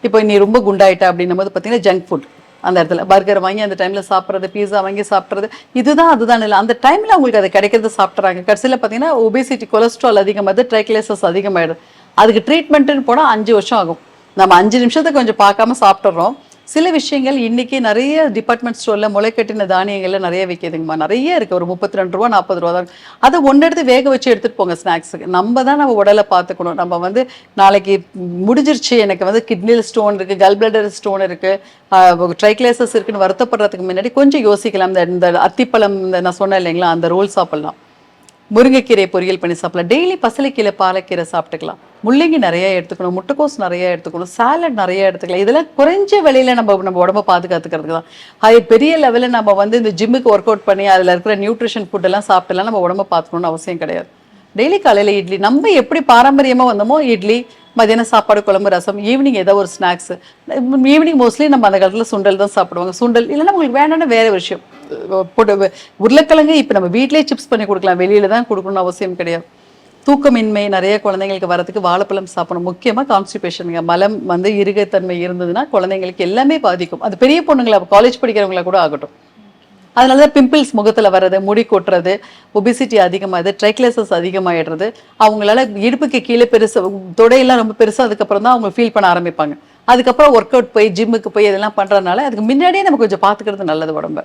இப்போ நீ ரொம்ப குண்டாயிட்ட அப்படின்னும் போது பார்த்தீங்கன்னா ஜங்க் ஃபுட் அந்த இடத்துல பர்கர் வாங்கி அந்த டைமில் சாப்பிட்றது, பீஸா வாங்கி சாப்பிட்றது, இதுதான் அதுதான் இல்லை. அந்த டைமில் அவங்களுக்கு அது கிடைக்கிறது சாப்பிட்றாங்க. கடைசியில் பார்த்தீங்கன்னா ஒபேசிட்டி, கொலஸ்ட்ரால் அதிகமாகுது, ட்ரைக்ளேசஸ் அதிகமாகிடுது. அதுக்கு ட்ரீட்மெண்ட்டுன்னு போனால் 5 வருஷம் ஆகும். நம்ம 5 நிமிஷத்தை கொஞ்சம் பார்க்காம சாப்பிட்றோம். சில விஷயங்கள் இன்னைக்கு நிறைய டிபார்ட்மெண்ட் ஸ்டோர்ல முளைக்கட்டின தானியங்கள்ல நிறைய விற்கிதுங்கம்மா. நிறைய இருக்கு. ஒரு 32 ரூபா 40 ரூபா தான். அதை ஒன்று எடுத்து வேக வச்சு எடுத்துட்டு போங்க ஸ்நாக்ஸுக்கு. நம்ம தான் நம்ம உடலை பார்த்துக்கணும். நம்ம வந்து நாளைக்கு முடிஞ்சிருச்சு, எனக்கு வந்து கிட்னியில் ஸ்டோன் இருக்கு, கல் பிளடர் ஸ்டோன் இருக்கு, ட்ரைக்ளேசஸ் இருக்குன்னு வருத்தப்படுறதுக்கு முன்னாடி கொஞ்சம் யோசிக்கலாம். இந்த அத்திப்பழம், இந்த நான் சொன்னேன் இல்லைங்களா, அந்த ரோல் சாப்பிடலாம். முருங்கைக்கீரை பொரியல் பண்ணி சாப்பிடலாம். டெய்லி பசலைக்கீரை, பாலக்கீரை சாப்பிட்டுக்கலாம். முள்ளங்கி நிறைய எடுத்துக்கணும், முட்டைக்கோஸ் நிறைய எடுத்துக்கணும், சாலட் நிறைய எடுத்துக்கலாம். இதெல்லாம் குறைஞ்ச விலையில நம்ம உடம்ப பாதுகாத்துக்கிறதுக்கு தான். அது பெரிய லெவலில் நம்ம வந்து இந்த ஜிம்முக்கு ஒர்க் அவுட் பண்ணி அதில் இருக்கிற நியூட்ரிஷன் ஃபுட் எல்லாம் சாப்பிட்டுலாம் நம்ம உடம்ப பார்த்துக்கணும்னு அவசியம் கிடையாது. டெய்லி காலையில் இட்லி, நம்ம எப்படி பாரம்பரியமாக வந்தோமோ இட்லி, மதியானம் சாப்பாடு, குழம்பு, ரசம், ஈவினிங் ஏதோ ஒரு ஸ்நாக்ஸ். ஈவினிங் மோஸ்ட்லி நம்ம அந்த காலத்தில் சுண்டல் தான் சாப்பிடுவாங்க. சுண்டல் இல்லைன்னா உங்களுக்கு வேணும்னா வேற விஷயம் போட்டு. உருளைக்கிழங்கு இப்போ நம்ம வீட்டிலேயே சிப்ஸ் பண்ணி கொடுக்கலாம், வெளியில தான் கொடுக்கணும்னு அவசியம் கிடையாது. தூக்கமின்மை நிறைய குழந்தைங்களுக்கு வரதுக்கு வாழைப்பழம் சாப்பிடணும். முக்கியமாக கான்ஸ்டிபேஷனுங்க, மலம் வந்து இறுகத்தன்மை இருந்ததுன்னா குழந்தைங்களுக்கு எல்லாமே பாதிக்கும். அது பெரிய பொண்ணுங்களை, காலேஜ் படிக்கிறவங்கள கூட ஆகட்டும். அதனால தான் பிம்பிள்ஸ் முகத்தில் வர்றது, முடி கொட்டுறது, ஒபிசிட்டி அதிகமாகுது, ட்ரைக்ளேசஸ் அதிகமாகிடுறது. அவங்களால இடுப்புக்கு கீழே பெருசு, தொடையெல்லாம் ரொம்ப பெருசாக அதுக்கப்புறம் தான் அவங்க ஃபீல் பண்ண ஆரம்பிப்பாங்க. அதுக்கப்புறம் ஒர்க் அவுட் போய் ஜிம்முக்கு போய் இதெல்லாம் பண்ணுறதுனால அதுக்கு முன்னாடியே நம்ம கொஞ்சம் பார்த்துக்கிறது நல்லது உடம்ப.